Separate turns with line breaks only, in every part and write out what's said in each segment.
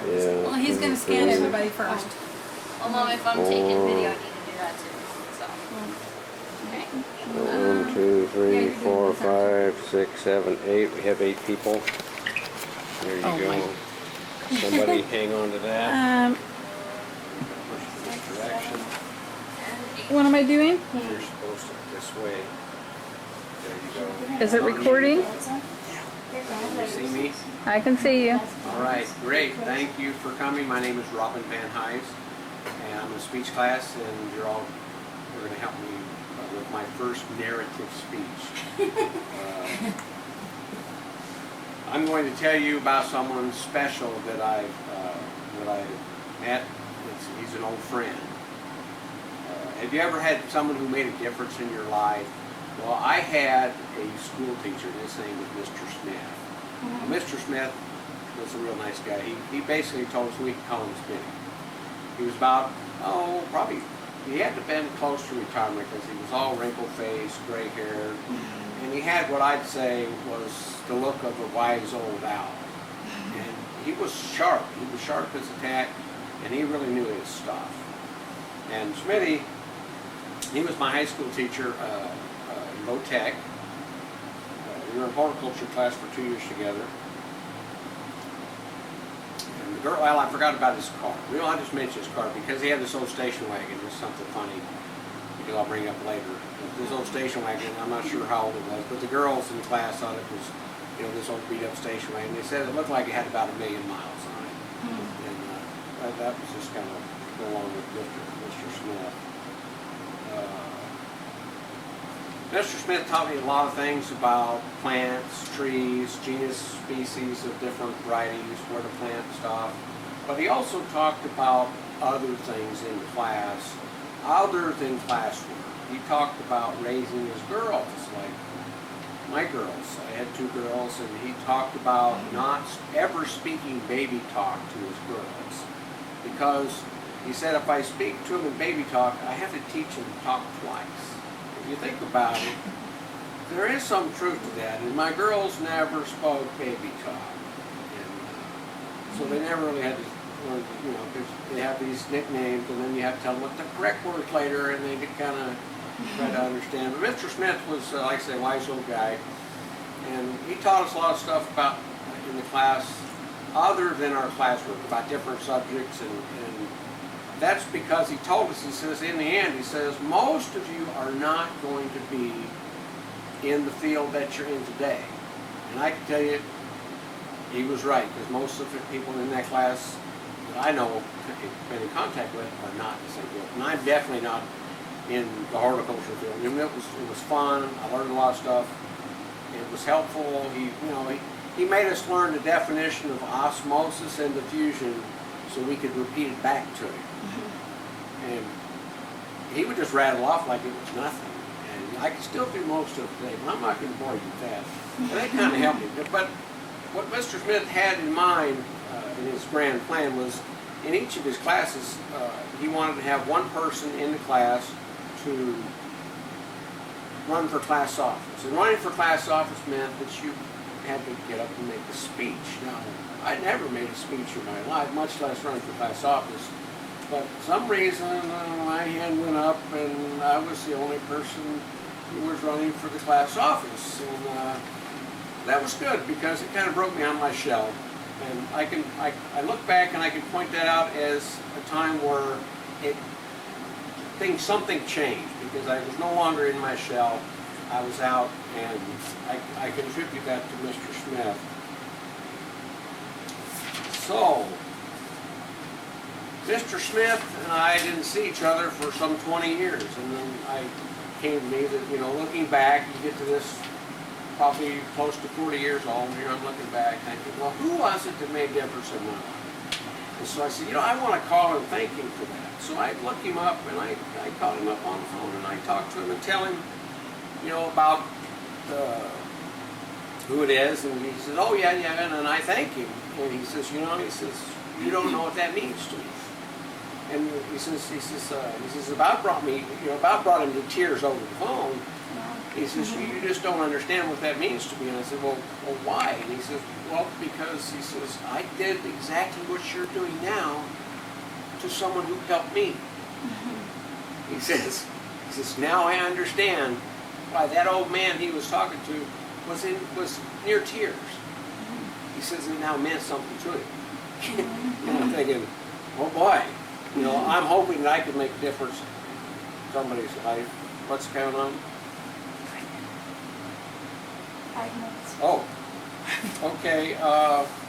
Yeah.
Well, he's gonna scan everybody first.
Well, Mom, if I'm taking video, I need to do that too. So. Okay.
1, 2, 3, 4, 5, 6, 7, 8. We have 8 people. There you
Oh,
go.
my.
Somebody hang on to that. Push this direction.
What am I doing?
You're supposed to this way. There you go.
Is it recording?
Can you see me?
I can see you.
All right, great. Thank you for coming. My name is Robin Van Hise, and I'm in a speech class, and you're going to help me with my first narrative speech. I'm going to tell you about someone special that I met. He's an old friend. Have you ever had someone who made a difference in your life? Well, I had a school teacher. His name was Mr. Smith. Mr. Smith was a real nice guy. He basically told us we could call him Smitty. He was about, probably, he had to been close to retirement because he was all wrinkle-faced, gray-haired, and he had what I'd say was the look of a wise old owl. And he was sharp. He was sharp as a tack, and he really knew his stuff. And Smitty, he was my high school teacher in Low Tech. We were in horticulture class for 2 years together. And the girl, well, I forgot about his car. I just mentioned his car because he had this old station wagon. It's something funny because I'll bring up later. But this old station wagon, I'm not sure how old it was, but the girls in the class thought it was, this old beat up station wagon. They said it looked like it had about 1 million miles on it. And that was just kind of go along with Mr. Smith. Mr. Smith taught me a lot of things about plants, trees, genus, species of different varieties, where to plant stuff. But he also talked about other things in class, other than classwork. He talked about raising his girls, like my girls. I had 2 girls, and he talked about not ever speaking baby talk to his girls. Because he said if I speak to them in baby talk, I have to teach them to talk twice. If you think about it, there is some truth to that. And my girls never spoke baby talk. And so they never really had to learn, because they have these nicknames, and then you have to tell them what the correct words later, and they could kind of try to understand. But Mr. Smith was, like I say, a wise old guy. And he taught us a lot of stuff about in the class, other than our classwork, about different subjects, and that's because he told us, he says, in the end, he says, most of you are not going to be in the field that you're in today. And I can tell you, he was right, because most of the people in that class that I know, been in contact with, are not in the same field. And I'm definitely not in the horticulture field. I mean, it was fun, I learned a lot of stuff, it was helpful. He made us learn the definition of osmosis and diffusion so we could repeat it back to him. And he would just rattle off like it was nothing. And I can still do most of it today, but I'm not going to bore you with that. And that kind of helped me. But what Mr. Smith had in mind in his grand plan was, in each of his classes, he wanted to have one person in the class to run for class office. And running for class office meant that you had to get up and make a speech. Now, I never made a speech in my life, much less running for class office. But for some reason, my hand went up, and I was the only person who was running for the class office. And that was good, because it kind of broke me out of my shell. And I look back and I can point that out as a time where something changed, because I was no longer in my shell. I was out, and I contribute that to Mr. Smith. So, Mr. Smith and I didn't see each other for some 20 years, and then I came to me that, looking back, you get to this probably close to 40 years old, and here I'm looking back thinking, well, who was it that made a difference in my life? And so I said, I want to call and thank him for that. So I looked him up, and I called him up on the phone, and I talked to him and tell him, about who it is, and he says, oh, yeah, and I thank him. And he says, you don't know what that means to me. And he says, about brought him to tears over the phone. He says, you just don't understand what that means to me. And I said, well, why? And he says, well, because he says, I did exactly what you're doing now to someone who helped me. He says, now I understand why that old man he was talking to was near tears. He says it now meant something to him. And I'm thinking, oh boy, I'm hoping that I can make a difference in somebody's life. What's going on?
5 minutes.
Oh, okay.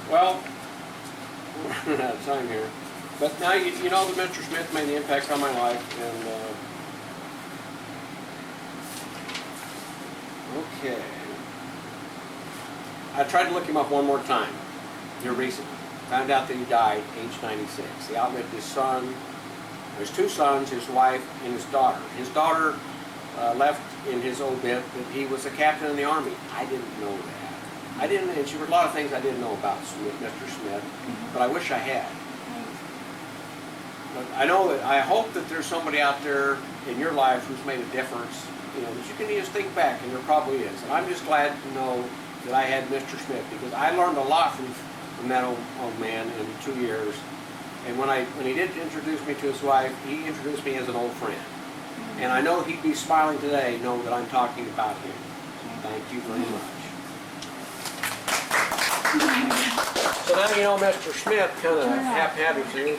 Well, we're running out of time here. But now you know that Mr. Smith made the impact on my life, and okay. I tried to look him up one more time here recently. Found out that he died age 96. He outlived his son. There's 2 sons, his wife, and his daughter. His daughter left in his obit that he was a captain in the Army. I didn't know that. I didn't, and there were a lot of things I didn't know about Mr. Smith, but I wish I had. But I hope that there's somebody out there in your life who's made a difference, that you can just think back, and there probably is. And I'm just glad to know that I had Mr. Smith, because I learned a lot from that old man in 2 years. And when he did introduce me to his wife, he introduced me as an old friend. And I know he'd be smiling today, know that I'm talking about him. Thank you very much. So now you know Mr. Smith kind of haphazardly.